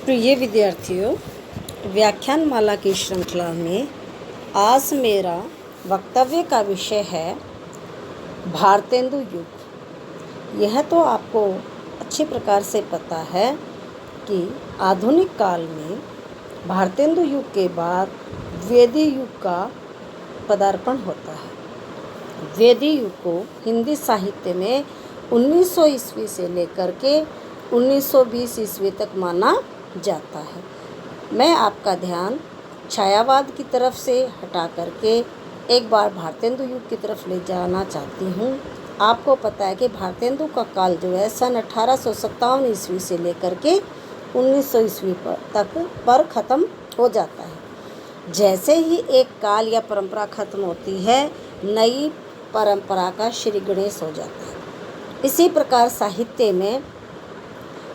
प्रिय विद्यार्थियों, व्याख्यान माला की श्रृंखला में आज मेरा वक्तव्य का विषय है भारतेंदु युग। यह तो आपको अच्छी प्रकार से पता है कि आधुनिक काल में भारतेंदु युग के बाद वेदी युग का पदार्पण होता है। वेदी युग को हिंदी साहित्य में 1900 ईस्वी से लेकर के 1920 ईस्वी तक माना जाता है। मैं आपका ध्यान छायावाद की तरफ से हटा करके एक बार भारतेंदु युग की तरफ ले जाना चाहती हूँ। आपको पता है कि भारतेंदु का काल जो है सन 1857 ईस्वी से लेकर के 1900 ईस्वी पर ख़त्म हो जाता है। जैसे ही एक काल या परंपरा खत्म होती है, नई परंपरा का श्री गणेश हो जाता है। इसी प्रकार साहित्य में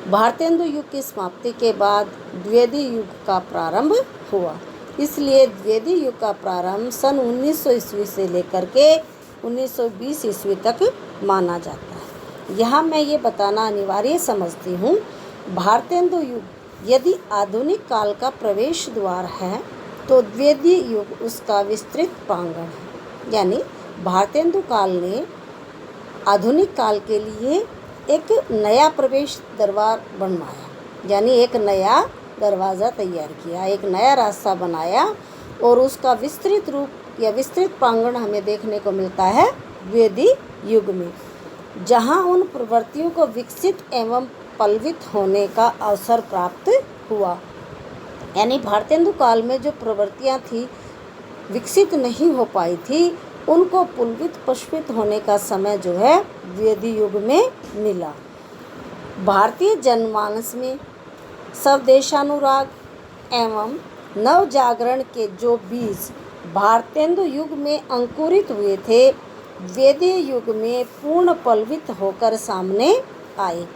भारतेंदु युग की समाप्ति के बाद द्विवेदी युग का प्रारंभ हुआ। इसलिए द्विवेदी युग का प्रारंभ सन 1900 ईस्वी से लेकर के 1920 ईस्वी तक माना जाता है। यहाँ मैं ये बताना अनिवार्य समझती हूँ, भारतेंदु युग यदि आधुनिक काल का प्रवेश द्वार है तो द्विवेदी युग उसका विस्तृत प्रांगण है। यानी भारतेंदु काल ने आधुनिक काल के लिए एक नया प्रवेश दरबार बनवाया, यानी एक नया दरवाज़ा तैयार किया, एक नया रास्ता बनाया और उसका विस्तृत रूप या विस्तृत प्रांगण हमें देखने को मिलता है वेदी युग में, जहां उन प्रवृत्तियों को विकसित एवं पल्वित होने का अवसर प्राप्त हुआ। यानी भारतेंदु काल में जो प्रवृत्तियां थी विकसित नहीं हो पाई थी, उनको पुलवित पुष्पित होने का समय जो है वेदी युग में मिला। भारतीय जनमानस में स्वदेशानुराग एवं नव जागरण के जो बीज भारतेंदु युग में अंकुरित हुए थे, वेदी युग में पूर्ण पल्वित होकर सामने आए।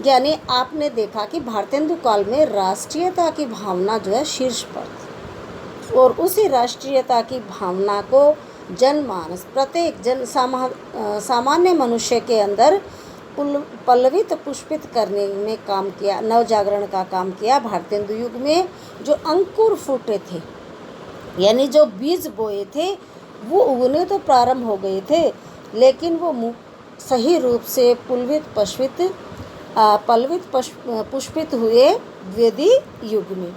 यानी आपने देखा कि भारतेंदु काल में राष्ट्रीयता की भावना जो है शीर्ष पर थी और उसी राष्ट्रीयता की भावना को जनमानस प्रत्येक सामान्य मनुष्य के अंदर पल्लवित पुष्पित करने में काम किया, नव जागरण का काम किया। भारतेंदु युग में जो अंकुर फूटे थे, यानी जो बीज बोए थे, वो उगने तो प्रारंभ हो गए थे, लेकिन वो सही रूप से पल्लवित पुष्पित हुए वेदी युग में।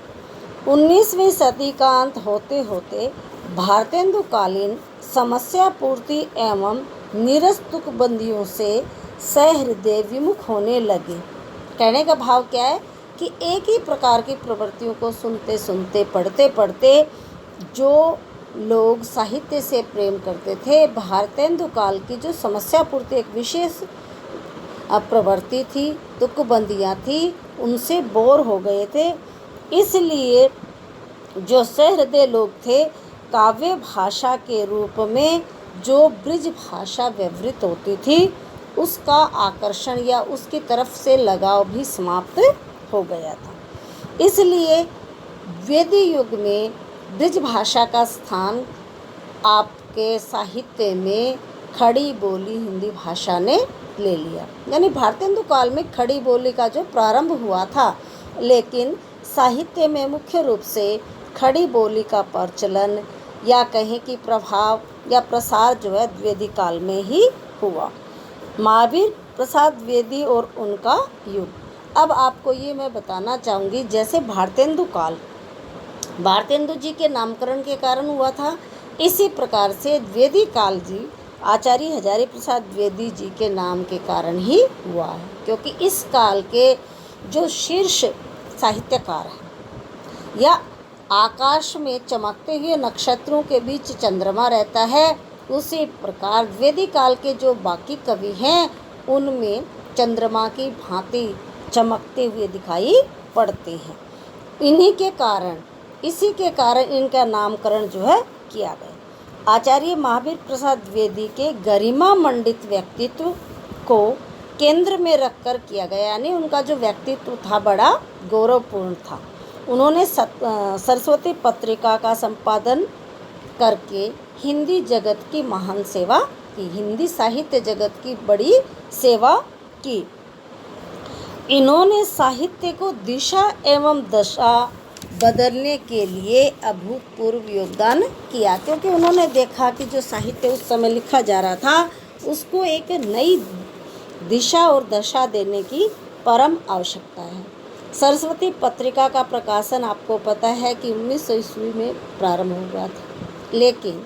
19वीं सदी का अंत होते होते भारतेंदु कालीन समस्या पूर्ति एवं नीरस तुकबंदियों से सहृदय विमुख होने लगे। कहने का भाव क्या है कि एक ही प्रकार की प्रवृत्तियों को सुनते सुनते पढ़ते पढ़ते जो लोग साहित्य से प्रेम करते थे, भारतेंदु काल की जो समस्या पूर्ति एक विशेष प्रवृत्ति थी, तुकबंदियाँ थी, उनसे बोर हो गए थे। इसलिए जो सहृदय लोग थे, काव्य भाषा के रूप में जो ब्रिज भाषा व्यवहृत होती थी, उसका आकर्षण या उसकी तरफ से लगाव भी समाप्त हो गया था। इसलिए वेदी युग में ब्रिज भाषा का स्थान आपके साहित्य में खड़ी बोली हिंदी भाषा ने ले लिया। यानी भारतेंदु काल में खड़ी बोली का जो प्रारंभ हुआ था, लेकिन साहित्य में मुख्य रूप से खड़ी बोली का प्रचलन या कहें कि प्रभाव या प्रसार जो है द्विवेदी काल में ही हुआ। महावीर प्रसाद द्विवेदी और उनका युग। अब आपको ये मैं बताना चाहूँगी, जैसे भारतेंदु काल भारतेंदु जी के नामकरण के कारण हुआ था, इसी प्रकार से द्विवेदी काल जी आचार्य हजारी प्रसाद द्विवेदी जी के नाम के कारण ही हुआ है, क्योंकि इस काल के जो शीर्ष साहित्यकार हैं या आकाश में चमकते हुए नक्षत्रों के बीच चंद्रमा रहता है, उसी प्रकार द्विवेदी काल के जो बाकी कवि हैं उनमें चंद्रमा की भांति चमकते हुए दिखाई पड़ते हैं। इसी के कारण इनका नामकरण जो है किया गया। आचार्य महावीर प्रसाद द्विवेदी के गरिमा मंडित व्यक्तित्व को केंद्र में रखकर किया गया, यानी उनका जो व्यक्तित्व था बड़ा गौरवपूर्ण था। उन्होंने सरस्वती पत्रिका का संपादन करके हिंदी जगत की महान सेवा की, हिंदी साहित्य जगत की बड़ी सेवा की। इन्होंने साहित्य को दिशा एवं दशा बदलने के लिए अभूतपूर्व योगदान किया, क्योंकि उन्होंने देखा कि जो साहित्य उस समय लिखा जा रहा था उसको एक नई दिशा और दशा देने की परम आवश्यकता है। सरस्वती पत्रिका का प्रकाशन आपको पता है कि 1900 ईस्वी में प्रारंभ हुआ था, लेकिन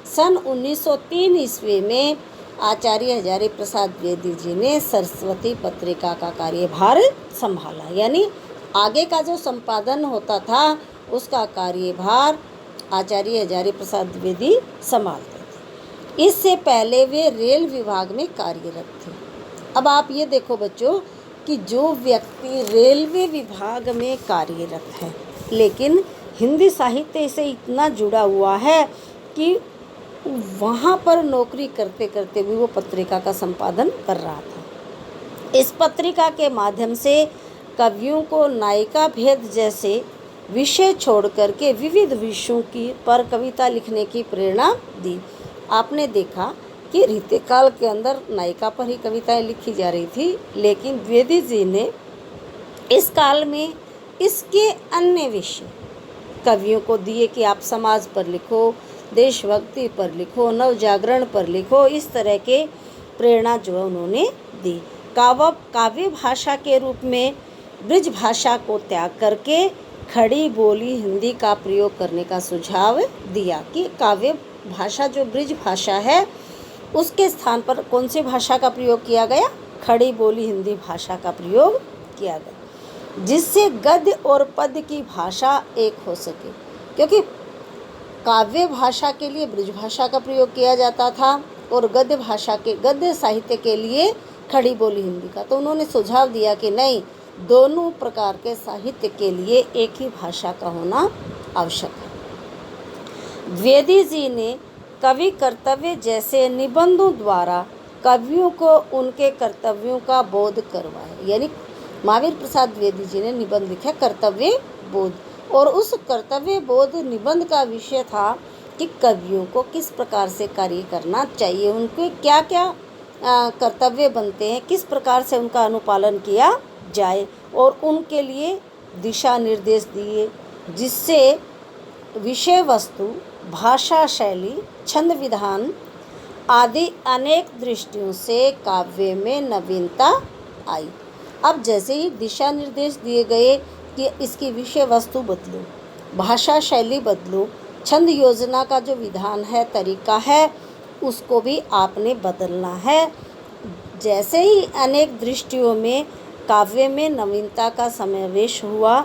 सन 1903 ईस्वी में आचार्य हजारी प्रसाद द्विवेदी जी ने सरस्वती पत्रिका का कार्यभार संभाला, यानी आगे का जो संपादन होता था उसका कार्यभार आचार्य हजारी प्रसाद द्विवेदी संभालते थे। इससे पहले वे रेल विभाग में कार्यरत थे। अब आप ये देखो बच्चों कि जो व्यक्ति रेलवे विभाग में कार्यरत है लेकिन हिंदी साहित्य से इतना जुड़ा हुआ है कि वहाँ पर नौकरी करते करते भी वो पत्रिका का संपादन कर रहा था। इस पत्रिका के माध्यम से कवियों को नायिका भेद जैसे विषय छोड़ करके विविध विषयों की पर कविता लिखने की प्रेरणा दी। आपने देखा कि रीतिकाल के अंदर नायिका पर ही कविताएं लिखी जा रही थी, लेकिन द्विवेदी जी ने इस काल में इसके अन्य विषय कवियों को दिए कि आप समाज पर लिखो, देशभक्ति पर लिखो, नव जागरण पर लिखो। इस तरह के प्रेरणा जो उन्होंने दी। काव्य भाषा के रूप में ब्रज भाषा को त्याग करके खड़ी बोली हिंदी का प्रयोग करने का सुझाव दिया कि काव्य भाषा जो ब्रज भाषा है उसके स्थान पर कौन सी भाषा का प्रयोग किया गया? खड़ी बोली हिंदी भाषा का प्रयोग किया गया, जिससे गद्य और पद्य की भाषा एक हो सके, क्योंकि काव्य भाषा के लिए ब्रज भाषा का प्रयोग किया जाता था और गद्य साहित्य के लिए खड़ी बोली हिंदी का। तो उन्होंने सुझाव दिया कि नहीं, दोनों प्रकार के साहित्य के लिए एक ही भाषा का होना आवश्यक है। द्विवेदी जी ने कवि कर्तव्य जैसे निबंधों द्वारा कवियों को उनके कर्तव्यों का बोध करवाया, यानी महावीर प्रसाद द्विवेदी जी ने निबंध लिखा कर्तव्य बोध, और उस कर्तव्य बोध निबंध का विषय था कि कवियों को किस प्रकार से कार्य करना चाहिए, उनके क्या क्या कर्तव्य बनते हैं, किस प्रकार से उनका अनुपालन किया जाए, और उनके लिए दिशा निर्देश दिए, जिससे विषय वस्तु, भाषा शैली, छंद विधान आदि अनेक दृष्टियों से काव्य में नवीनता आई। अब जैसे ही दिशा निर्देश दिए गए कि इसकी विषय वस्तु बदलो, भाषा शैली बदलो, छंद योजना का जो विधान है, तरीका है, उसको भी आपने बदलना है। जैसे ही अनेक दृष्टियों में काव्य में नवीनता का समावेश हुआ,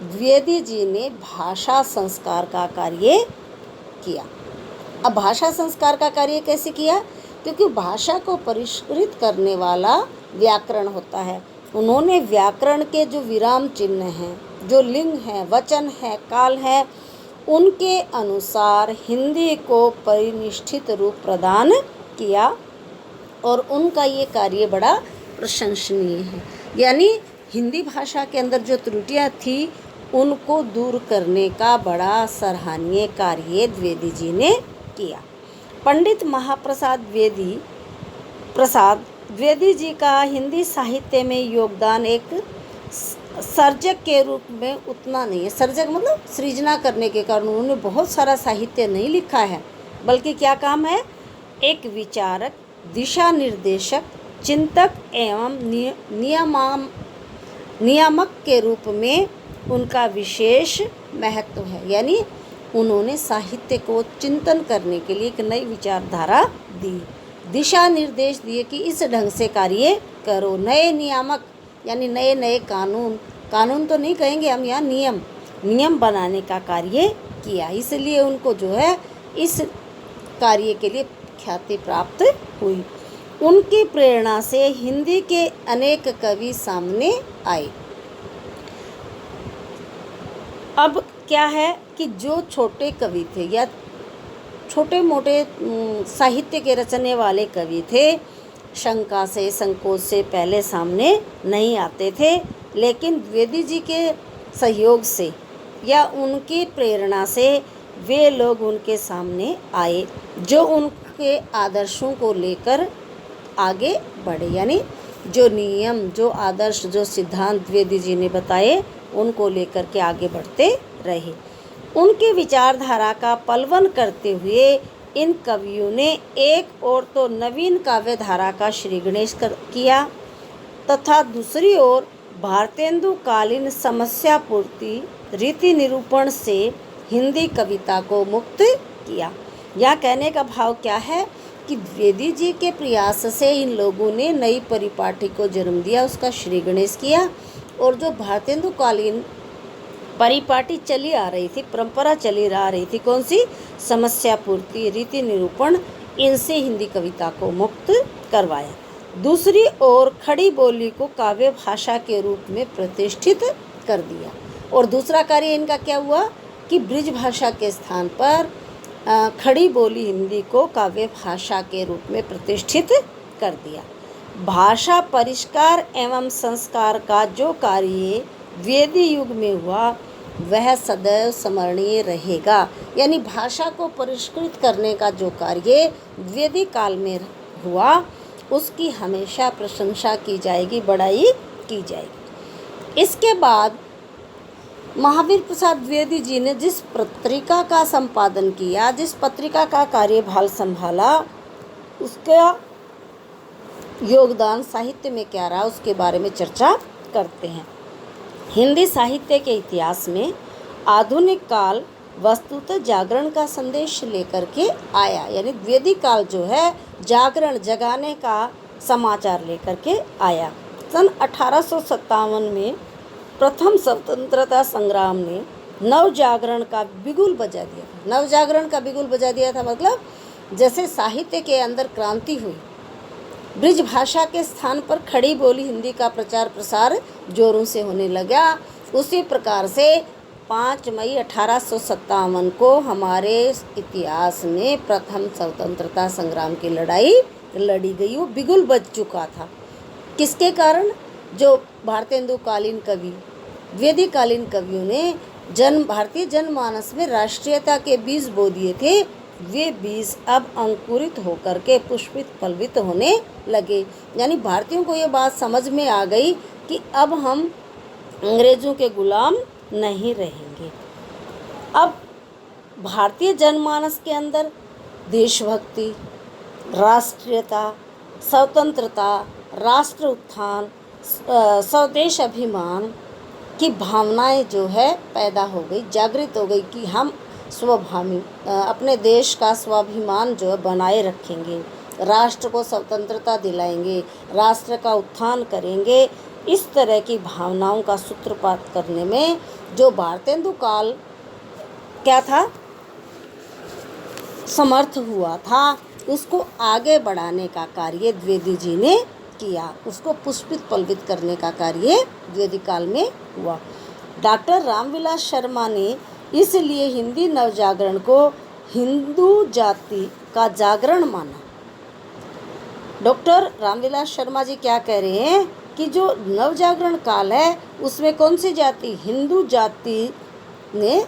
द्विवेदी जी ने भाषा संस्कार का कार्य किया। अब भाषा संस्कार का कार्य कैसे किया? क्योंकि भाषा को परिष्कृत करने वाला व्याकरण होता है। उन्होंने व्याकरण के जो विराम चिन्ह हैं, जो लिंग हैं, वचन है, काल है, उनके अनुसार हिंदी को परिनिष्ठित रूप प्रदान किया और उनका ये कार्य बड़ा प्रशंसनीय है। यानी हिंदी भाषा के अंदर जो त्रुटियां थी उनको दूर करने का बड़ा सराहनीय कार्य द्विवेदी जी ने किया। पंडित महाप्रसाद द्विवेदी जी का हिंदी साहित्य में योगदान एक सर्जक के रूप में उतना नहीं है। सर्जक मतलब सृजना करने के कारण उन्होंने बहुत सारा साहित्य नहीं लिखा है, बल्कि क्या काम है, एक विचारक, दिशा निर्देशक, चिंतक एवं नियामक के रूप में उनका विशेष महत्व है। यानी उन्होंने साहित्य को चिंतन करने के लिए एक नई विचारधारा दी, दिशा निर्देश दिए कि इस ढंग से कार्य करो। नए नियामक यानी नए नए कानून तो नहीं कहेंगे हम यहाँ, नियम बनाने का कार्य किया। इसलिए उनको जो है इस कार्य के लिए ख्याति प्राप्त हुई। उनकी प्रेरणा से हिंदी के अनेक कवि सामने आए। अब क्या है कि जो छोटे कवि थे या छोटे मोटे साहित्य के रचने वाले कवि थे, शंका से, संकोच से पहले सामने नहीं आते थे, लेकिन द्विवेदी जी के सहयोग से या उनकी प्रेरणा से वे लोग उनके सामने आए जो उनके आदर्शों को लेकर आगे बढ़े। यानी जो नियम, जो आदर्श, जो सिद्धांत द्विवेदी जी ने बताए उनको लेकर के आगे बढ़ते रहे। उनकी विचारधारा का पलवन करते हुए इन कवियों ने एक ओर तो नवीन काव्य धारा का श्री गणेश किया तथा दूसरी ओर भारतेंदु कालीन समस्या पूर्ति रीति निरूपण से हिंदी कविता को मुक्त किया। यह कहने का भाव क्या है कि द्विवेदी जी के प्रयास से इन लोगों ने नई परिपाटी को जन्म दिया, उसका श्री गणेश किया। और जो भारतेंदु कालीन परिपाटी चली आ रही थी, परंपरा चली आ रही थी, कौन सी, समस्या पूर्ति, रीति निरूपण, इनसे हिंदी कविता को मुक्त करवाया। दूसरी ओर खड़ी बोली को काव्य भाषा के रूप में प्रतिष्ठित कर दिया। और दूसरा कार्य इनका क्या हुआ कि ब्रिज भाषा के स्थान पर खड़ी बोली हिंदी को काव्य भाषा के रूप में प्रतिष्ठित कर दिया। भाषा परिष्कार एवं संस्कार का जो कार्य द्विवेदी युग में हुआ वह सदैव स्मरणीय रहेगा। यानी भाषा को परिष्कृत करने का जो कार्य द्विवेदी काल में हुआ उसकी हमेशा प्रशंसा की जाएगी, बड़ाई की जाएगी। इसके बाद महावीर प्रसाद द्विवेदी जी ने जिस पत्रिका का संपादन किया, जिस पत्रिका का कार्यभार संभाला, उसका योगदान साहित्य में क्या रहा उसके बारे में चर्चा करते हैं। हिंदी साहित्य के इतिहास में आधुनिक काल वस्तुतः जागरण का संदेश लेकर के आया। यानी द्विवेदी काल जो है जागरण, जगाने का समाचार लेकर के आया। सन 1857 में प्रथम स्वतंत्रता संग्राम ने नव जागरण का बिगुल बजा दिया। नव जागरण का बिगुल बजा दिया था मतलब जैसे साहित्य के अंदर क्रांति हुई, ब्रिज भाषा के स्थान पर खड़ी बोली हिंदी का प्रचार प्रसार जोरों से होने लगा। उसी प्रकार से 5 मई 1857 को हमारे इतिहास में प्रथम स्वतंत्रता संग्राम की लड़ाई लड़ी गई। वो बिगुल बज चुका था। किसके कारण? जो भारतेंदु कालीन कवि, द्विवेदी कालीन कवियों ने भारतीय जनमानस में राष्ट्रीयता के बीज बो दिए थे। वे बीज अब अंकुरित होकर के पुष्पित फलवित होने लगे। यानी भारतीयों को ये बात समझ में आ गई कि अब हम अंग्रेज़ों के गुलाम नहीं रहेंगे। अब भारतीय जनमानस के अंदर देशभक्ति, राष्ट्रीयता, स्वतंत्रता, राष्ट्र उत्थान, स्वदेश अभिमान की भावनाएं जो है पैदा हो गई, जागृत हो गई कि हम अपने देश का स्वाभिमान जो है बनाए रखेंगे, राष्ट्र को स्वतंत्रता दिलाएंगे, राष्ट्र का उत्थान करेंगे। इस तरह की भावनाओं का सूत्रपात करने में जो भारतेंदु काल क्या था, समर्थ हुआ था, उसको आगे बढ़ाने का कार्य द्विवेदी जी ने किया। उसको पुष्पित पल्वित करने का कार्य द्विवेदी काल में हुआ। डॉक्टर रामविलास शर्मा ने इसलिए हिंदी नवजागरण को हिंदू जाति का जागरण माना। डॉक्टर रामविलास शर्मा जी क्या कह रहे हैं कि जो नवजागरण काल है उसमें कौन सी जाति, हिंदू जाति ने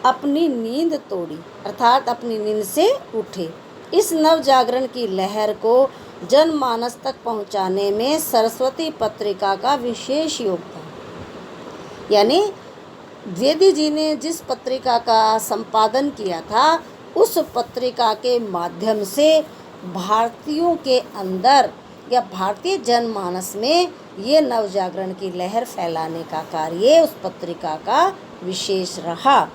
अपनी नींद तोड़ी, अर्थात अपनी नींद से उठे। इस नवजागरण की लहर को जनमानस तक पहुंचाने में सरस्वती पत्रिका का विशेष योगदान। यानी द्विवेदी जी ने जिस पत्रिका का संपादन किया था उस पत्रिका के माध्यम से भारतीयों के अंदर या भारतीय जनमानस में ये नवजागरण की लहर फैलाने का कार्य उस पत्रिका का विशेष रहा।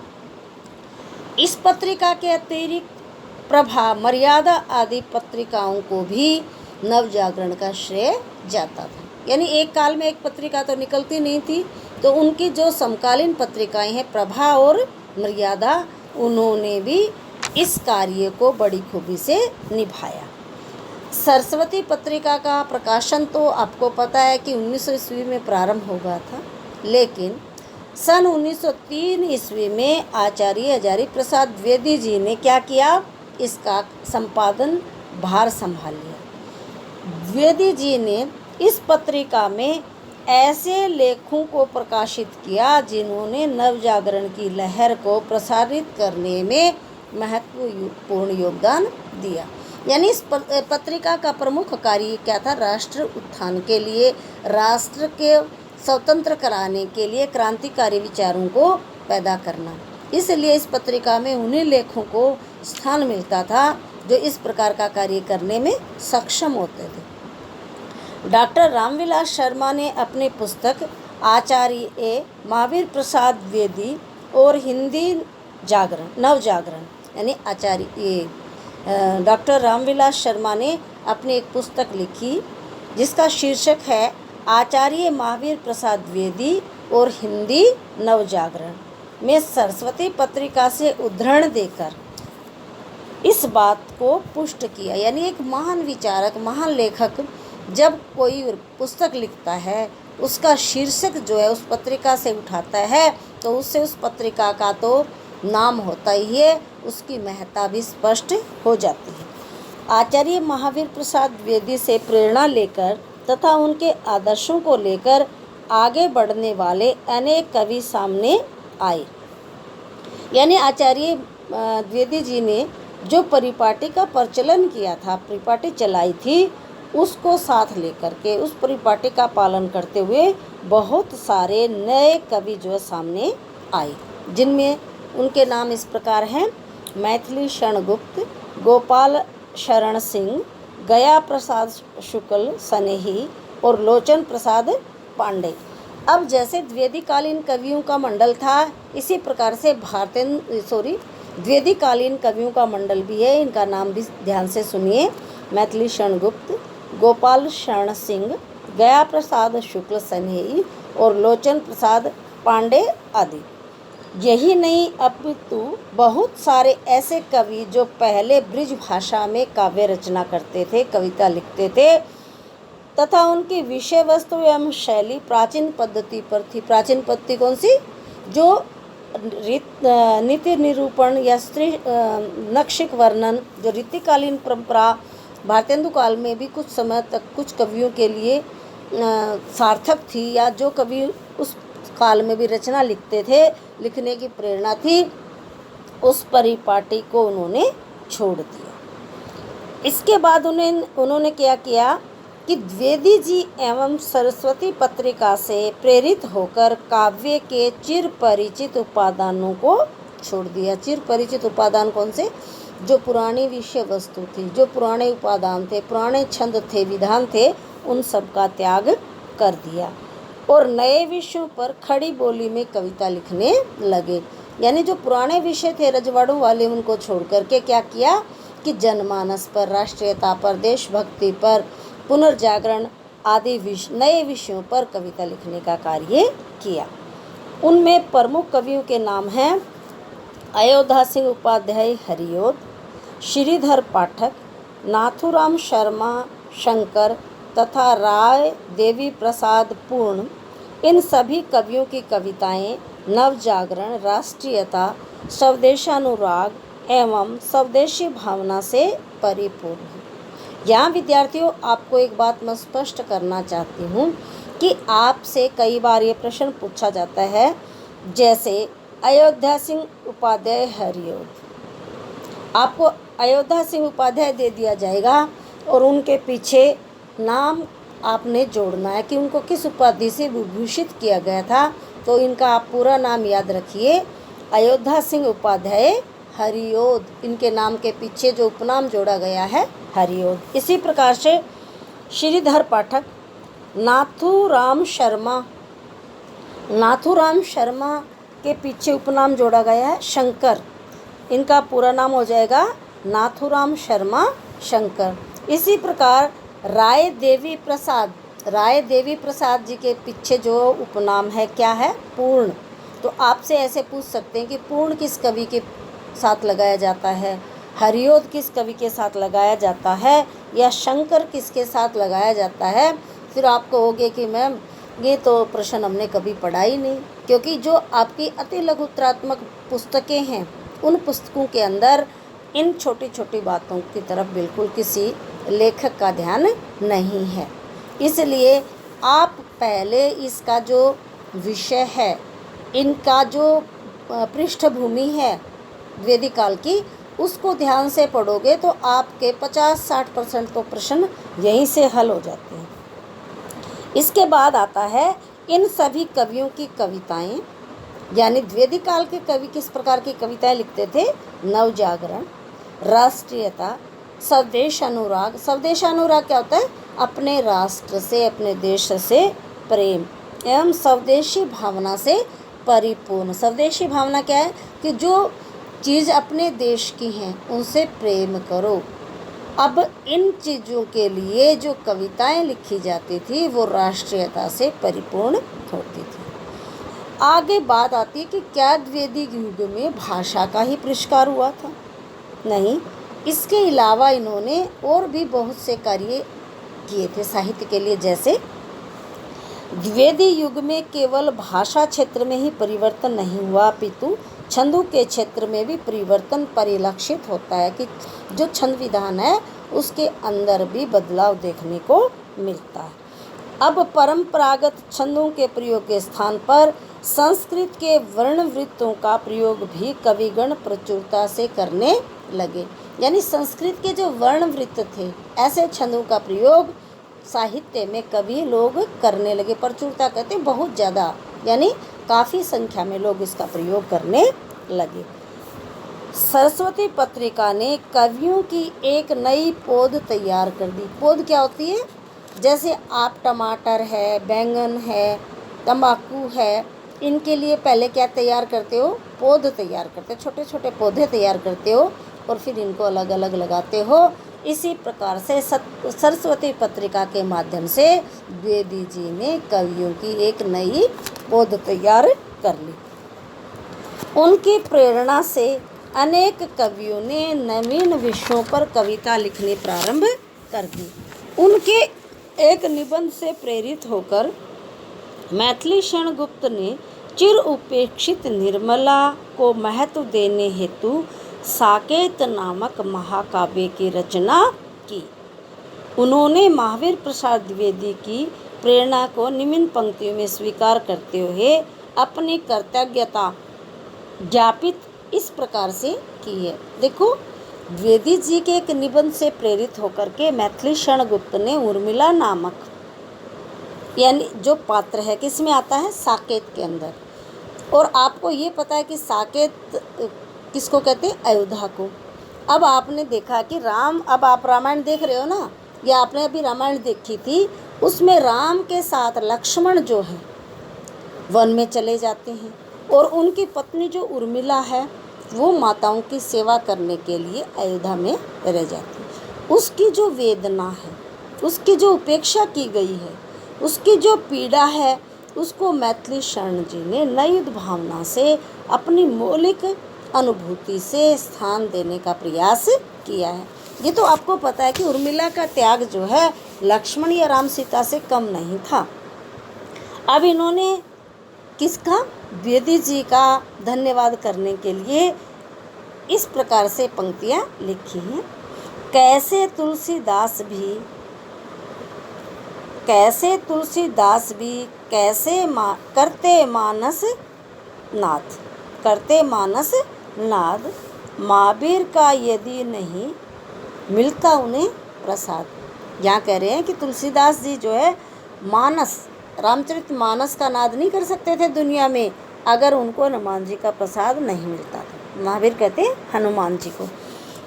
इस पत्रिका के अतिरिक्त प्रभा, मर्यादा आदि पत्रिकाओं को भी नवजागरण का श्रेय जाता था। यानी एक काल में एक पत्रिका तो निकलती नहीं थी, तो उनकी जो समकालीन पत्रिकाएं हैं प्रभा और मर्यादा, उन्होंने भी इस कार्य को बड़ी खूबी से निभाया। सरस्वती पत्रिका का प्रकाशन तो आपको पता है कि 1900 ईस्वी में प्रारंभ हो गया था, लेकिन सन 1903 ईस्वी में आचार्य हजारी प्रसाद द्विवेदी जी ने क्या किया, इसका संपादन भार संभाल लिया। द्विवेदी जी ने इस पत्रिका में ऐसे लेखों को प्रकाशित किया जिन्होंने नवजागरण की लहर को प्रसारित करने में महत्वपूर्ण योगदान दिया। यानी इस पत्रिका का प्रमुख कार्य क्या था? राष्ट्र उत्थान के लिए, राष्ट्र के स्वतंत्र कराने के लिए क्रांतिकारी विचारों को पैदा करना। इसलिए इस पत्रिका में उन्हीं लेखों को स्थान मिलता था जो इस प्रकार का कार्य करने में सक्षम होते थे। डॉक्टर रामविलास शर्मा ने अपनी पुस्तक आचार्य महावीर प्रसाद द्विवेदी और हिंदी नवजागरण यानी डॉक्टर रामविलास शर्मा ने अपनी एक पुस्तक लिखी जिसका शीर्षक है आचार्य महावीर प्रसाद द्विवेदी और हिंदी नवजागरण में सरस्वती पत्रिका से उद्धरण देकर इस बात को पुष्ट किया। यानी एक महान विचारक, महान लेखक जब कोई पुस्तक लिखता है, उसका शीर्षक जो है उस पत्रिका से उठाता है तो उससे उस पत्रिका का तो नाम होता ही है, उसकी महत्ता भी स्पष्ट हो जाती है। आचार्य महावीर प्रसाद द्विवेदी से प्रेरणा लेकर तथा उनके आदर्शों को लेकर आगे बढ़ने वाले अनेक कवि सामने आए। यानी आचार्य द्विवेदी जी ने जो परिपाटी का प्रचलन किया था, परिपाटी चलाई थी, उसको साथ लेकर के उस परिपाटी का पालन करते हुए बहुत सारे नए कवि जो सामने आए, जिनमें उनके नाम इस प्रकार हैं: मैथिली शरण गुप्त, गोपाल शरण सिंह, गया प्रसाद शुक्ल सनेही और लोचन प्रसाद पांडे। अब जैसे द्विवेदी कालीन कवियों का मंडल था, इसी प्रकार से द्विवेदी कालीन कवियों का मंडल भी है। इनका नाम भी ध्यान से सुनिए: मैथिली शरण गुप्त, गोपाल शरण सिंह, गया प्रसाद शुक्ल सनेही और लोचन प्रसाद पांडे आदि। यही नहीं अपितु बहुत सारे ऐसे कवि जो पहले ब्रिज भाषा में काव्य रचना करते थे, कविता लिखते थे तथा उनकी विषय वस्तु एवं शैली प्राचीन पद्धति पर थी। प्राचीन पद्धति कौन सी? जो नीति निरूपण या स्त्री नक्षिक वर्णन, जो रीतिकालीन परंपरा भारतेंदु काल में भी कुछ समय तक कुछ कवियों के लिए सार्थक थी, या जो कवि उस काल में भी रचना लिखते थे, लिखने की प्रेरणा थी, उस परिपाटी को उन्होंने छोड़ दिया। इसके बाद उन्होंने क्या किया कि द्विवेदी जी एवं सरस्वती पत्रिका से प्रेरित होकर काव्य के चिर परिचित उपादानों को छोड़ दिया। चिर परिचित उपादान कौन से? जो पुरानी विषय वस्तु थी, जो पुराने उपादान थे, पुराने छंद थे, विधान थे, उन सब का त्याग कर दिया और नए विषयों पर खड़ी बोली में कविता लिखने लगे। यानी जो पुराने विषय थे रजवाड़ों वाले, उनको छोड़ करके क्या किया कि जनमानस पर, राष्ट्रीयता पर, देशभक्ति पर, पुनर्जागरण आदि नए विषयों पर कविता लिखने का कार्य किया। उनमें प्रमुख कवियों के नाम हैं अयोध्या सिंह उपाध्याय हरिओद, श्रीधर पाठक, नाथूराम शर्मा शंकर तथा राय देवी प्रसाद पूर्ण। इन सभी कवियों की कविताएं नवजागरण, राष्ट्रीयता, स्वदेशानुराग एवं स्वदेशी भावना से परिपूर्ण है। यहाँ विद्यार्थियों, आपको एक बात मैं स्पष्ट करना चाहती हूँ कि आपसे कई बार ये प्रश्न पूछा जाता है, जैसे अयोध्या सिंह उपाध्याय हरिओद, आपको अयोध्या सिंह उपाध्याय दे दिया जाएगा और उनके पीछे नाम आपने जोड़ना है कि उनको किस उपाधि से विभूषित किया गया था। तो इनका आप पूरा नाम याद रखिए, अयोध्या सिंह उपाध्याय हरिओद। इनके नाम के पीछे जो उपनाम जोड़ा गया है हरिओद। इसी प्रकार से श्रीधर पाठक, नाथूराम शर्मा के पीछे उपनाम जोड़ा गया है शंकर। इनका पूरा नाम हो जाएगा नाथूराम शर्मा शंकर। इसी प्रकार राय देवी प्रसाद जी के पीछे जो उपनाम है क्या है? पूर्ण। तो आपसे ऐसे पूछ सकते हैं कि पूर्ण किस कवि के साथ लगाया जाता है, हरिओद किस कवि के साथ लगाया जाता है, या शंकर किसके साथ लगाया जाता है? फिर आप कहोगे कि मैम ये तो प्रश्न हमने कभी पढ़ा ही नहीं, क्योंकि जो आपकी अति लघुत्रात्मक पुस्तकें हैं, उन पुस्तकों के अंदर इन छोटी छोटी बातों की तरफ बिल्कुल किसी लेखक का ध्यान नहीं है। इसलिए आप पहले इसका जो विषय है, इनका जो पृष्ठभूमि है द्विवेदी काल की, उसको ध्यान से पढ़ोगे तो आपके 50-60% तो प्रश्न यहीं से हल हो जाते हैं। इसके बाद आता है इन सभी कवियों की कविताएं, यानी द्विवेदी काल के कवि किस प्रकार की कविताएं लिखते थे। नवजागरण, राष्ट्रीयता, स्वदेश अनुराग। स्वदेश अनुराग क्या होता है, अपने राष्ट्र से, अपने देश से प्रेम एवं स्वदेशी भावना से परिपूर्ण। स्वदेशी भावना क्या है कि जो चीज़ अपने देश की हैं उनसे प्रेम करो। अब इन चीज़ों के लिए जो कविताएं लिखी जाती थी वो राष्ट्रीयता से परिपूर्ण होती थी। आगे बात आती है कि क्या द्विवेदी युग में भाषा का ही परिष्कार हुआ था? नहीं, इसके अलावा इन्होंने और भी बहुत से कार्य किए थे साहित्य के लिए। जैसे द्विवेदी युग में केवल भाषा क्षेत्र में ही परिवर्तन नहीं हुआ, अपितु छंदों के क्षेत्र में भी परिवर्तन परिलक्षित होता है कि जो छंद विधान है उसके अंदर भी बदलाव देखने को मिलता है। अब परंपरागत छंदों के प्रयोग के स्थान पर संस्कृत के वर्णवृत्तों का प्रयोग भी कविगण प्रचुरता से करने लगे। यानी संस्कृत के जो वर्णवृत्त थे, ऐसे छंदों का प्रयोग साहित्य में कवि लोग करने लगे। प्रचुरता कहते बहुत ज़्यादा, यानी काफ़ी संख्या में लोग इसका प्रयोग करने लगे। सरस्वती पत्रिका ने कवियों की एक नई पौध तैयार कर दी। पौध क्या होती है? जैसे आप टमाटर है, बैंगन है, तंबाकू है, इनके लिए पहले क्या तैयार करते हो? पौध तैयार करते हो, छोटे छोटे पौधे तैयार करते हो और फिर इनको अलग अलग लगाते हो। इसी प्रकार से सरस्वती पत्रिका के माध्यम से द्विवेदी जी ने कवियों की एक नई पौध तैयार कर ली। उनकी प्रेरणा से अनेक कवियों ने नवीन विषयों पर कविता लिखनी प्रारंभ कर दी। उनके एक निबंध से प्रेरित होकर मैथिली शरण गुप्त ने चिर उपेक्षित निर्मला को महत्व देने हेतु साकेत नामक महाकाव्य की रचना की। उन्होंने महावीर प्रसाद द्विवेदी की प्रेरणा को निम्न पंक्तियों में स्वीकार करते हुए अपनी कृतज्ञता ज्ञापित इस प्रकार से की है। देखो, द्विवेदी जी के एक निबंध से प्रेरित होकर के मैथिली शरण गुप्त ने उर्मिला नामक, यानी जो पात्र है किस में आता है? साकेत के अंदर। और आपको ये पता है कि साकेत किसको कहते हैं? अयोध्या को। अब आपने देखा कि राम, अब आप रामायण देख रहे हो ना, या आपने अभी रामायण देखी थी, उसमें राम के साथ लक्ष्मण जो है वन में चले जाते हैं और उनकी पत्नी जो उर्मिला है वो माताओं की सेवा करने के लिए अयोध्या में रह जाती है। उसकी जो वेदना है, उसकी जो उपेक्षा की गई है, उसकी जो पीड़ा है, उसको मैथिली शरण जी ने नई भावना से अपनी मौलिक अनुभूति से स्थान देने का प्रयास किया है। ये तो आपको पता है कि उर्मिला का त्याग जो है लक्ष्मण या राम सीता से कम नहीं था। अब इन्होंने किसका? द्विवेदी जी का धन्यवाद करने के लिए इस प्रकार से पंक्तियाँ लिखी हैं। कैसे तुलसीदास भी कैसे करते मानस नाद, महावीर का यदि नहीं मिलता उन्हें प्रसाद। यहाँ कह रहे हैं कि तुलसीदास जी जो है रामचरित मानस का नाद नहीं कर सकते थे दुनिया में अगर उनको हनुमान जी का प्रसाद नहीं मिलता था। महावीर कहते हैं हनुमान जी को।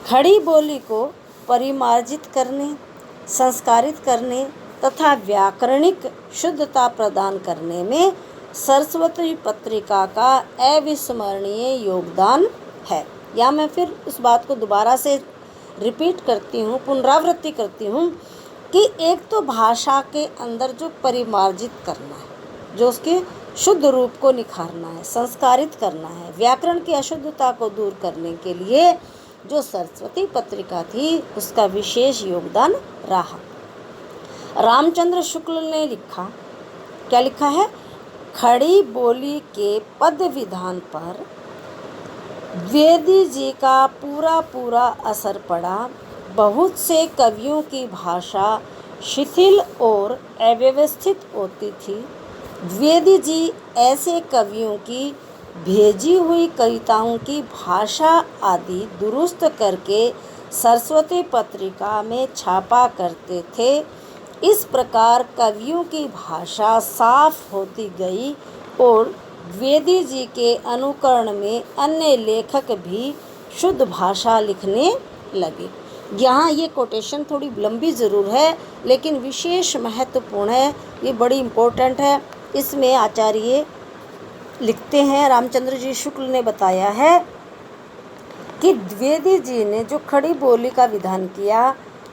खड़ी बोली को परिमार्जित करने, संस्कारित करने तथा व्याकरणिक शुद्धता प्रदान करने में सरस्वती पत्रिका का अविस्मरणीय योगदान है। या मैं फिर उस बात को दोबारा से रिपीट करती हूँ, पुनरावृत्ति करती हूँ कि एक तो भाषा के अंदर जो परिमार्जित करना है, जो उसके शुद्ध रूप को निखारना है, संस्कारित करना है, व्याकरण की अशुद्धता को दूर करने के लिए जो सरस्वती पत्रिका थी उसका विशेष योगदान रहा। रामचंद्र शुक्ल ने लिखा, क्या लिखा है? खड़ी बोली के पद विधान पर द्विवेदी जी का पूरा असर पड़ा। बहुत से कवियों की भाषा शिथिल और अव्यवस्थित होती थी। द्विवेदी जी ऐसे कवियों की भेजी हुई कविताओं की भाषा आदि दुरुस्त करके सरस्वती पत्रिका में छापा करते थे। इस प्रकार कवियों की भाषा साफ होती गई और द्विवेदी जी के अनुकरण में अन्य लेखक भी शुद्ध भाषा लिखने लगे। यहाँ ये कोटेशन थोड़ी लंबी ज़रूर है लेकिन विशेष महत्वपूर्ण है, ये बड़ी इम्पोर्टेंट है। इसमें आचार्य लिखते हैं, रामचंद्र जी शुक्ल ने बताया है कि द्विवेदी जी ने जो खड़ी बोली का विधान किया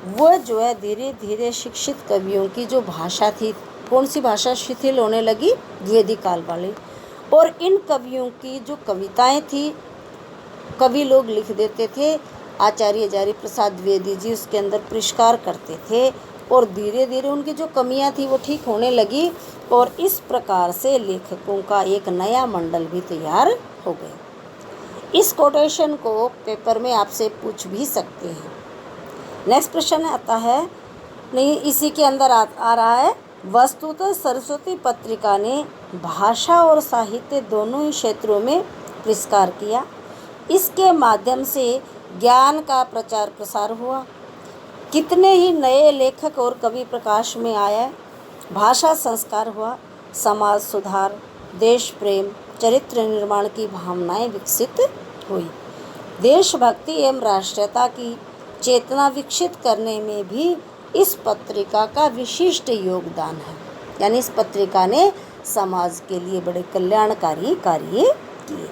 वो जो है धीरे धीरे शिक्षित कवियों की जो भाषा थी, कौन सी भाषा शिथिल होने लगी, द्विवेदी काल वाली। और इन कवियों की जो कविताएं थी, कवि लोग लिख देते थे, आचार्य हजारी प्रसाद द्विवेदी जी उसके अंदर परिष्कार करते थे और धीरे धीरे उनकी जो कमियां थी वो ठीक होने लगी और इस प्रकार से लेखकों का एक नया मंडल भी तैयार हो गया। इस कोटेशन को पेपर में आपसे पूछ भी सकते हैं। नेक्स्ट प्रश्न आता है, नहीं इसी के अंदर आ रहा है, वस्तुतः सरस्वती पत्रिका ने भाषा और साहित्य दोनों ही क्षेत्रों में परिष्कार किया। इसके माध्यम से ज्ञान का प्रचार प्रसार हुआ, कितने ही नए लेखक और कवि प्रकाश में आए, भाषा संस्कार हुआ, समाज सुधार, देश प्रेम, चरित्र निर्माण की भावनाएं विकसित हुई। देशभक्ति एवं राष्ट्रीयता की चेतना विकसित करने में भी इस पत्रिका का विशिष्ट योगदान है। यानी इस पत्रिका ने समाज के लिए बड़े कल्याणकारी कार्य किए।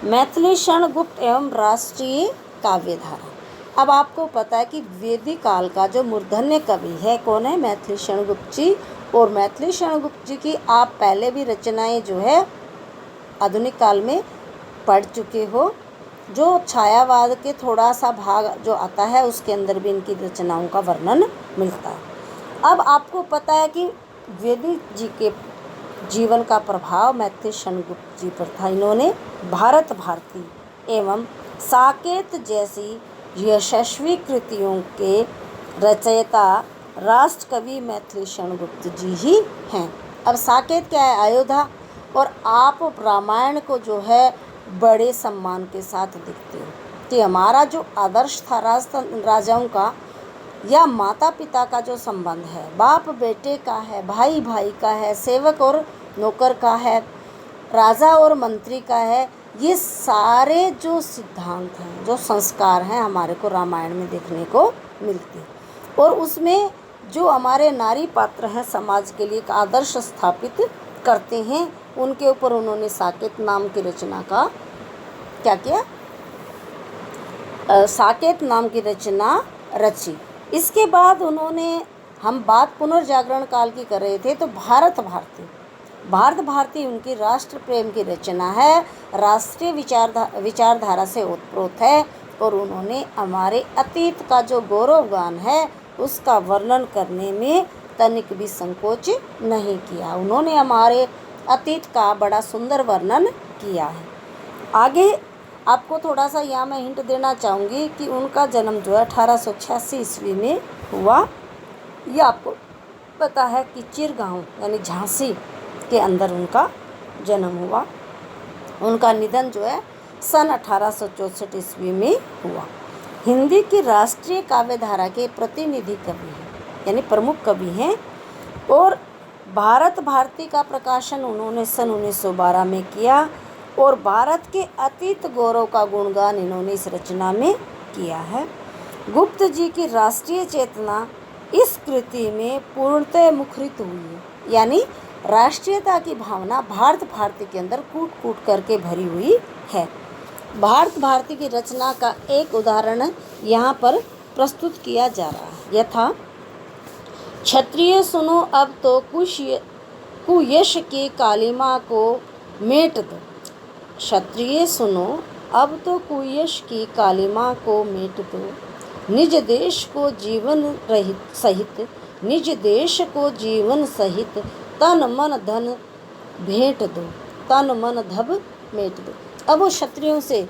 मैथिली क्षण गुप्त एवं राष्ट्रीय काव्यधारा। अब आपको पता है कि वैदिक काल का जो मूर्धन्य कवि है कौन है, मैथिली क्षण गुप्त जी। और मैथिली क्षण गुप्त जी की आप पहले भी रचनाएं जो है आधुनिक काल में पढ़ चुके हो। जो छायावाद के थोड़ा सा भाग जो आता है उसके अंदर भी इनकी रचनाओं का वर्णन मिलता है। अब आपको पता है कि वैदिक जी के जीवन का प्रभाव मैथिली क्षण गुप्त जी पर था। इन्होंने भारत भारती एवं साकेत जैसी यशस्वी कृतियों के रचयिता राष्ट्र कवि मैथिली क्षण गुप्त जी ही हैं। अब साकेत क्या है, अयोध्या। और आप रामायण को जो है बड़े सम्मान के साथ देखते हो कि हमारा जो आदर्श था राजाओं का या माता पिता का जो संबंध है, बाप बेटे का है, भाई भाई का है, सेवक और नौकर का है, राजा और मंत्री का है, ये सारे जो सिद्धांत हैं, जो संस्कार हैं, हमारे को रामायण में देखने को मिलते हैं। और उसमें जो हमारे नारी पात्र हैं समाज के लिए एक आदर्श स्थापित करते हैं, उनके ऊपर उन्होंने साकेत नाम की रचना का क्या किया, साकेत नाम की रचना रची। इसके बाद उन्होंने, हम बात पुनर्जागरण काल की कर रहे थे, तो भारत भारती उनकी राष्ट्र प्रेम की रचना है, राष्ट्रीय विचारधारा से ओतप्रोत है और उन्होंने हमारे अतीत का जो गौरवगान है उसका वर्णन करने में तनिक भी संकोच नहीं किया। उन्होंने हमारे अतीत का बड़ा सुंदर वर्णन किया है। आगे आपको थोड़ा सा यहाँ मैं हिंट देना चाहूँगी कि उनका जन्म जो है 1886 ईस्वी में हुआ। ये आपको पता है कि चिरगांव यानी झांसी के अंदर उनका जन्म हुआ। उनका निधन जो है सन 1864 ईस्वी में हुआ। हिंदी की राष्ट्रीय काव्यधारा के प्रतिनिधि कवि हैं, यानी प्रमुख कवि हैं। और भारत भारती का प्रकाशन उन्होंने सन 1912 में किया और भारत के अतीत गौरव का गुणगान इन्होंने इस रचना में किया है। गुप्त जी की राष्ट्रीय चेतना इस कृति में पूर्णतः मुखरित हुई है, यानी राष्ट्रीयता की भावना भारत भारती के अंदर कूट कूट करके भरी हुई है। भारत भारती की रचना का एक उदाहरण यहाँ पर प्रस्तुत किया जा रहा है, यथा क्षत्रिय सुनो अब तो कुयश की कालिमा को मेट दो। क्षत्रिय सुनो अब तो कुयश की कालिमा को मेट दो, निज देश को जीवन रहित सहित, निज देश को जीवन सहित तन मन धन भेंट दो, तन मन धब मेट दो। अब वो क्षत्रियों से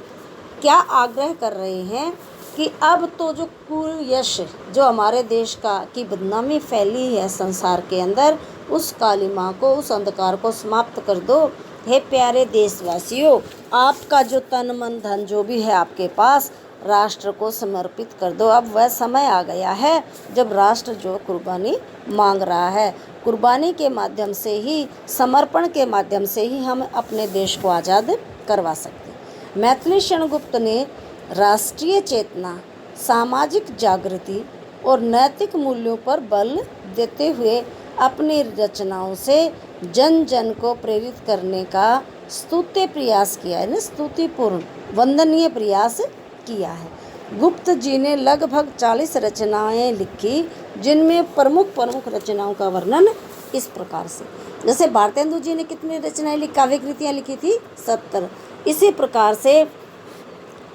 क्या आग्रह कर रहे हैं कि अब तो जो कुयश जो हमारे देश का की बदनामी फैली है संसार के अंदर, उस कालिमा को, उस अंधकार को समाप्त कर दो हे प्यारे देशवासियों, आपका जो तन मन धन जो भी है आपके पास, राष्ट्र को समर्पित कर दो। अब वह समय आ गया है जब राष्ट्र जो कुर्बानी मांग रहा है। कुर्बानी के माध्यम से ही, समर्पण के माध्यम से ही हम अपने देश को आज़ाद करवा सकते हैं। मैथिली शरण गुप्त ने राष्ट्रीय चेतना, सामाजिक जागृति और नैतिक मूल्यों पर बल देते हुए अपनी रचनाओं से जन जन को प्रेरित करने का स्तुत्य प्रयास किया है, स्तुतिपूर्ण वंदनीय प्रयास किया है। गुप्त जी ने लगभग 40 रचनाएं लिखी, जिनमें प्रमुख रचनाओं का वर्णन इस प्रकार से, जैसे भारतेंदु जी ने कितनी रचनाएं लिखी, काव्य कृतियाँ लिखी थी 70। इसी प्रकार से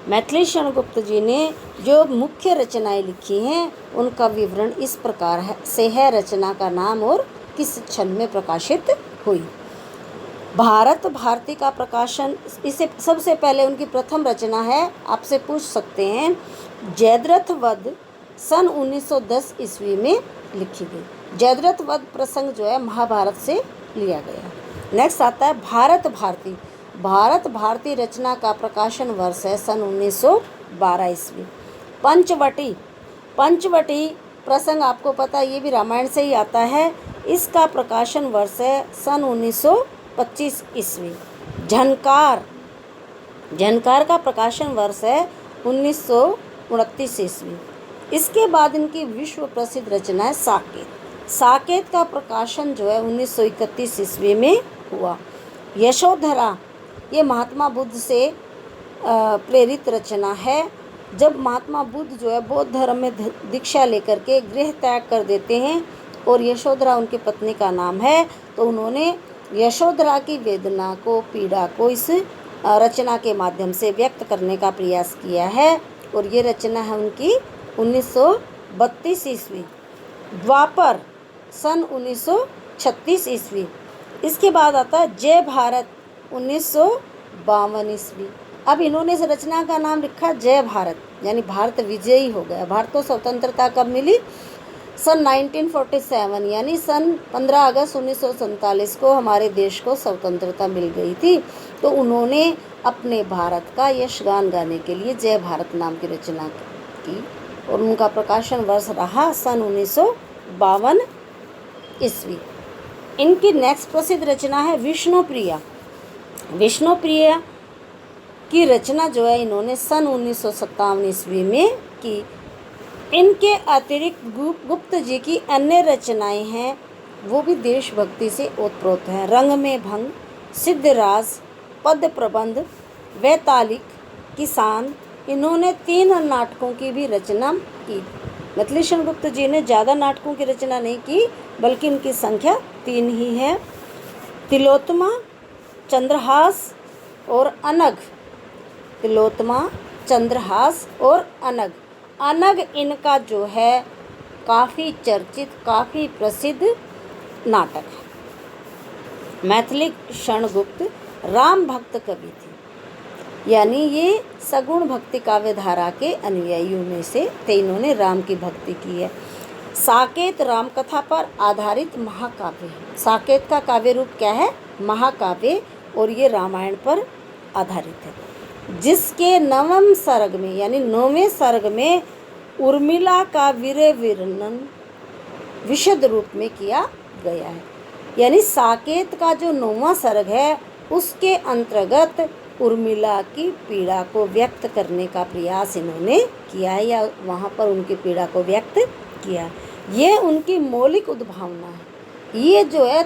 मैथिली शरण गुप्त जी ने जो मुख्य रचनाएं लिखी हैं उनका विवरण इस प्रकार से है। रचना का नाम और किस सन में प्रकाशित हुई। भारत भारती का प्रकाशन, इसे सबसे पहले उनकी प्रथम रचना है, आपसे पूछ सकते हैं, जयद्रथ वध सन 1910 ईस्वी में लिखी गई। जयद्रथ वध प्रसंग जो है महाभारत से लिया गया। नेक्स्ट आता है भारत भारती। भारत भारती रचना का प्रकाशन वर्ष है सन 1912 ईस्वी। पंचवटी, पंचवटी प्रसंग आपको पता है, ये भी रामायण से ही आता है। इसका प्रकाशन वर्ष है सन 1925 ईस्वी। झनकार, झनकार का प्रकाशन वर्ष है 1929 ईस्वी। इसके बाद इनकी विश्व प्रसिद्ध रचना है साकेत। साकेत का प्रकाशन जो है 1931 ईस्वी में हुआ। यशोधरा, ये महात्मा बुद्ध से प्रेरित रचना है। जब महात्मा बुद्ध जो है बौद्ध धर्म में दीक्षा लेकर के गृह त्याग कर देते हैं और यशोधरा उनकी पत्नी का नाम है, तो उन्होंने यशोधरा की वेदना को, पीड़ा को इस रचना के माध्यम से व्यक्त करने का प्रयास किया है। और ये रचना है उनकी 1932 ईस्वी। द्वापर सन 1936 ईस्वी। इसके बाद आता है जय भारत 1952 ईस्वी। अब इन्होंने इस रचना का नाम लिखा जय भारत, यानी भारत विजयी हो गया। भारत को स्वतंत्रता कब मिली? सन 1947, यानी सन 15 अगस्त 1947 को हमारे देश को स्वतंत्रता मिल गई थी। तो उन्होंने अपने भारत का यशगान गाने के लिए जय भारत नाम की रचना की और उनका प्रकाशन वर्ष रहा सन 1952 ईस्वी। इनकी नेक्स्ट प्रसिद्ध रचना है विष्णुप्रिया। विष्णुप्रिया की रचना जो है इन्होंने सन 1957 ईस्वी में की। इनके अतिरिक्त गुप्त जी की अन्य रचनाएं हैं, वो भी देशभक्ति से ओतप्रोत हैं। रंग में भंग, सिद्धराज, पद प्रबंध, वैतालिक, किसान, इन्होंने 3 नाटकों की भी रचना की। मैथिली शरण गुप्त जी ने ज़्यादा नाटकों की रचना नहीं की, बल्कि इनकी संख्या 3 ही है। तिलोत्तमा, चंद्रहास और अनग। तिलोत्तमा, चंद्रहास और अनग। अनग इनका जो है काफ़ी चर्चित, काफ़ी प्रसिद्ध नाटक है। मैथिली शरण गुप्त राम भक्त कवि थे, यानी ये सगुण भक्ति काव्य धारा के अनुयायियों में से थे। इन्होंने राम की भक्ति की है। साकेत राम कथा पर आधारित महाकाव्य है। साकेत का काव्य रूप क्या है? महाकाव्य, और ये रामायण पर आधारित है, जिसके 9वें सर्ग में, यानी 9वें सर्ग में उर्मिला का वीर वर्णन विशद रूप में किया गया है। यानी साकेत का जो 9वां सर्ग है उसके अंतर्गत उर्मिला की पीड़ा को व्यक्त करने का प्रयास इन्होंने किया है, या वहाँ पर उनकी पीड़ा को व्यक्त किया। ये उनकी मौलिक उद्भावना है। ये जो है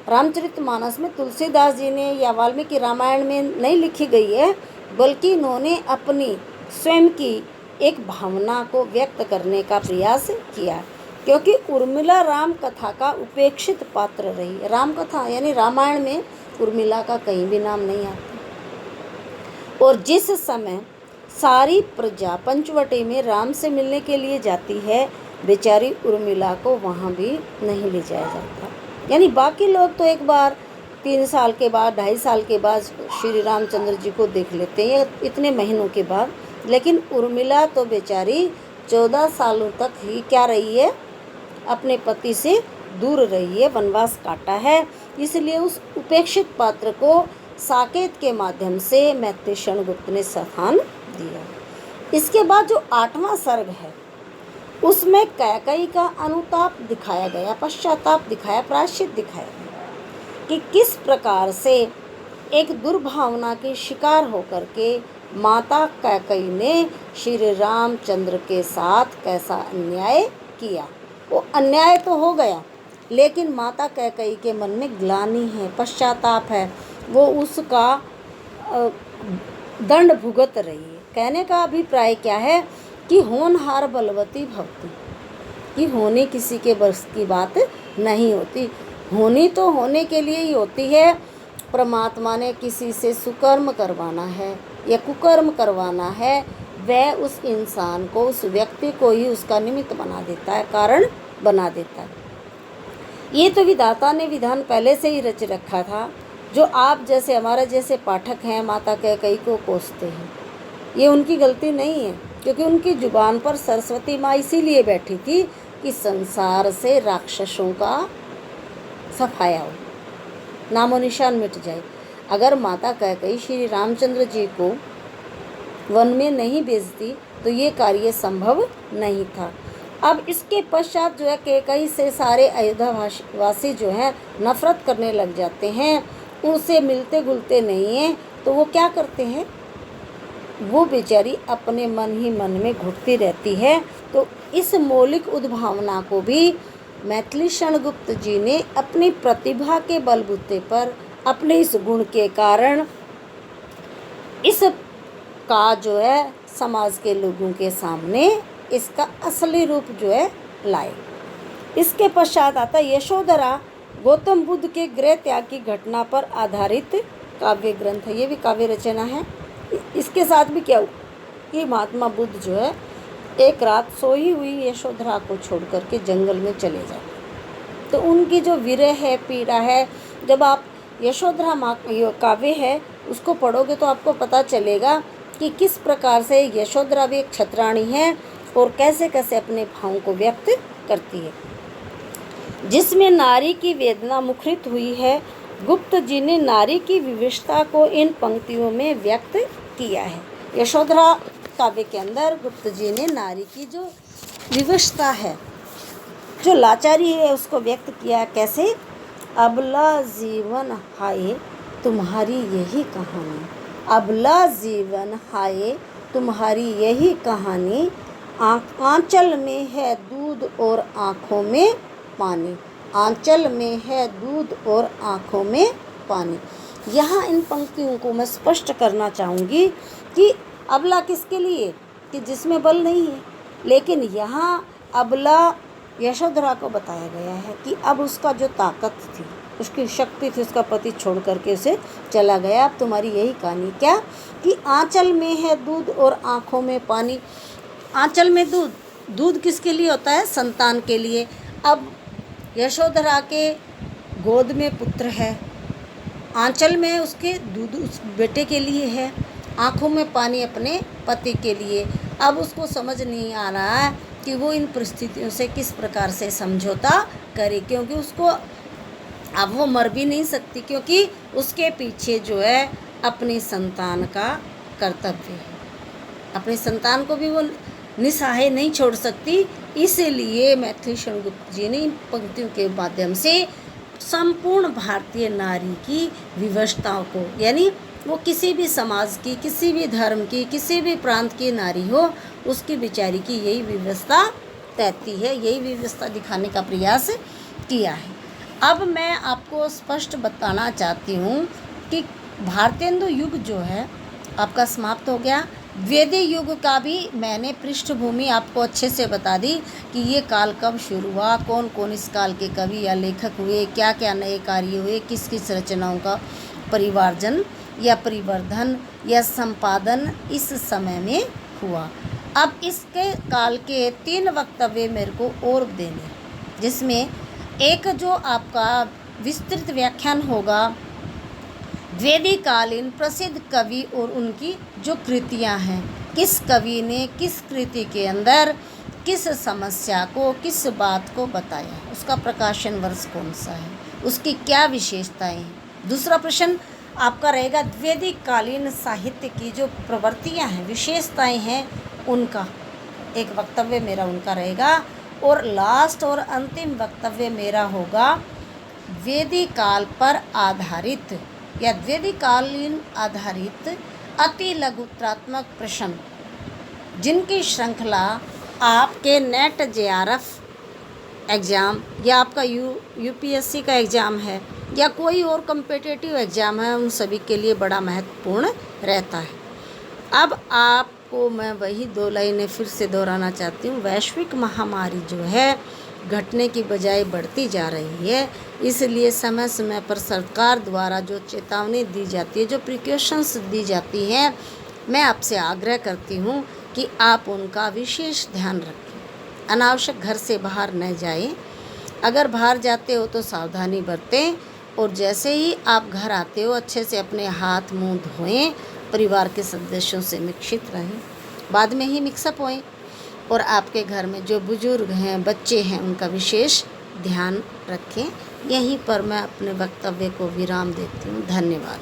रामचरितमानस में तुलसीदास जी ने या वाल्मीकि रामायण में नहीं लिखी गई है, बल्कि इन्होंने अपनी स्वयं की एक भावना को व्यक्त करने का प्रयास किया। क्योंकि उर्मिला राम कथा का उपेक्षित पात्र रही। राम कथा यानी रामायण में उर्मिला का कहीं भी नाम नहीं आता। और जिस समय सारी प्रजा पंचवटी में राम से मिलने के लिए जाती है, बेचारी उर्मिला को वहाँ भी नहीं ले जाया जाता। यानी बाकी लोग तो एक बार 3 साल के बाद, 2.5 साल के बाद श्री रामचंद्र जी को देख लेते हैं, इतने महीनों के बाद। लेकिन उर्मिला तो बेचारी 14 सालों तक ही क्या रही है? अपने पति से दूर रही है, वनवास काटा है। इसलिए उस उपेक्षित पात्र को साकेत के माध्यम से मैत्री क्षणगुप्त ने स्थान दिया। इसके बाद जो 8वां सर्ग है उसमें कैकेयी का अनुताप दिखाया गया, पश्चाताप दिखाया, प्रायश्चित दिखाया गया कि किस प्रकार से एक दुर्भावना के शिकार होकर के माता कैकेयी ने श्री रामचंद्र के साथ कैसा अन्याय किया। वो अन्याय तो हो गया, लेकिन माता कैकेयी के मन में ग्लानि है, पश्चाताप है, वो उसका दंड भुगत रही है। कहने का अभिप्राय क्या है कि होनहार बलवती भवती, कि होनी किसी के बस की बात नहीं होती, होनी तो होने के लिए ही होती है। परमात्मा ने किसी से सुकर्म करवाना है या कुकर्म करवाना है, वह उस इंसान को, उस व्यक्ति को ही उसका निमित्त बना देता है, कारण बना देता है। ये तो विधाता ने विधान पहले से ही रच रखा था। जो आप जैसे हमारे जैसे पाठक हैं माता कैकेयी को कोसते हैं, ये उनकी गलती नहीं है, क्योंकि उनकी जुबान पर सरस्वती माँ इसीलिए बैठी थी कि संसार से राक्षसों का सफाया हो, नामो निशान मिट जाए। अगर माता कैकेयी श्री रामचंद्र जी को वन में नहीं भेजती तो ये कार्य संभव नहीं था। अब इसके पश्चात जो है कैकेयी से सारे अयोध्यावासी जो हैं नफरत करने लग जाते हैं, उनसे मिलते घुलते नहीं हैं। तो वो क्या करते हैं, वो बेचारी अपने मन ही मन में घुटती रहती है। तो इस मौलिक उद्भावना को भी मैथिली क्षणगुप्त जी ने अपनी प्रतिभा के बलबूते पर, अपने इस गुण के कारण इस का जो है समाज के लोगों के सामने इसका असली रूप जो है लाए। इसके पश्चात आता है यशोधरा, गौतम बुद्ध के गृह त्याग की घटना पर आधारित काव्य ग्रंथ है। ये भी काव्य रचना है। इसके साथ भी क्या हुआ कि महात्मा बुद्ध जो है एक रात सोई हुई यशोधरा को छोड़ करके जंगल में चले जाते। तो उनकी जो विरह है, पीड़ा है, जब आप यशोधरा माँ काव्य है उसको पढ़ोगे तो आपको पता चलेगा कि किस प्रकार से यशोधरा भी एक छत्राणी है और कैसे कैसे अपने भावों को व्यक्त करती है, जिसमें नारी की वेदना मुखरित हुई है। गुप्त जी ने नारी की विविधता को इन पंक्तियों में व्यक्त किया है। यशोधरा काव्य के अंदर गुप्त जी ने नारी की जो विविधता है, जो लाचारी है, उसको व्यक्त किया। कैसे? अबला जीवन हाय तुम्हारी यही कहानी, अबला जीवन हाय तुम्हारी यही कहानी, आंचल में है दूध और आँखों में पानी, आंचल में है दूध और आँखों में पानी। यहाँ इन पंक्तियों को मैं स्पष्ट करना चाहूँगी कि अबला किसके लिए, कि जिसमें बल नहीं है। लेकिन यहाँ अबला यशोधरा को बताया गया है कि अब उसका जो ताकत थी, उसकी शक्ति थी, उसका पति छोड़ करके उसे चला गया। अब तुम्हारी यही कहानी, क्या कि आंचल में है दूध और आँखों में पानी। आंचल में दूध, दूध किसके लिए होता है? संतान के लिए। अब यशोधरा के गोद में पुत्र है, आंचल में उसके दूध उस बेटे के लिए है, आँखों में पानी अपने पति के लिए। अब उसको समझ नहीं आ रहा है कि वो इन परिस्थितियों से किस प्रकार से समझौता करे, क्योंकि उसको अब वो मर भी नहीं सकती, क्योंकि उसके पीछे जो है अपनी संतान का कर्तव्य है, अपनी संतान को भी वो निसहाय नहीं छोड़ सकती। इसीलिए मैथिली क्षणगुप्त जी ने इन पंक्तियों के माध्यम से संपूर्ण भारतीय नारी की विवशताओं को, यानी वो किसी भी समाज की, किसी भी धर्म की, किसी भी प्रांत की नारी हो, उसकी बेचारी की यही व्यवस्था रहती है, यही व्यवस्था दिखाने का प्रयास किया है। अब मैं आपको स्पष्ट बताना चाहती हूँ कि भारतेंदु युग जो है आपका समाप्त हो गया। वैदिक युग का भी मैंने पृष्ठभूमि आपको अच्छे से बता दी कि ये काल कब शुरू हुआ, कौन कौन इस काल के कवि या लेखक हुए, क्या क्या नए कार्य हुए, किस किस रचनाओं का परिवार्जन या परिवर्धन या संपादन इस समय में हुआ। अब इसके काल के 3 वक्तव्य मेरे को और देने, जिसमें एक जो आपका विस्तृत व्याख्यान होगा वैदिक कालीन प्रसिद्ध कवि और उनकी जो कृतियां हैं, किस कवि ने किस कृति के अंदर किस समस्या को, किस बात को बताया है, उसका प्रकाशन वर्ष कौन सा है, उसकी क्या विशेषताएं हैं। दूसरा प्रश्न आपका रहेगा वैदिक कालीन साहित्य की जो प्रवृत्तियां हैं, विशेषताएं हैं, उनका एक वक्तव्य मेरा उनका रहेगा। और लास्ट और अंतिम वक्तव्य मेरा होगा वैदिक काल पर आधारित या वैदिक कालीन आधारित अति लघुत्रात्मक प्रश्न, जिनकी श्रृंखला आपके नेट JRF एग्ज़ाम या आपका UPSC का एग्ज़ाम है या कोई और कम्पिटिटिव एग्ज़ाम है, उन सभी के लिए बड़ा महत्वपूर्ण रहता है। अब आपको मैं वही 2 लाइनें फिर से दोहराना चाहती हूँ। वैश्विक महामारी जो है घटने की बजाय बढ़ती जा रही है, इसलिए समय समय पर सरकार द्वारा जो चेतावनी दी जाती है, जो प्रिकॉशंस दी जाती हैं, मैं आपसे आग्रह करती हूँ कि आप उनका विशेष ध्यान रखें। अनावश्यक घर से बाहर न जाएं। अगर बाहर जाते हो तो सावधानी बरतें और जैसे ही आप घर आते हो अच्छे से अपने हाथ मुंह धोएं, परिवार के सदस्यों से मिश्रित रहें, बाद में ही मिक्सअप होएं और आपके घर में जो बुजुर्ग हैं, बच्चे हैं, उनका विशेष ध्यान रखें। यहीं पर मैं अपने वक्तव्य को विराम देती हूँ। धन्यवाद।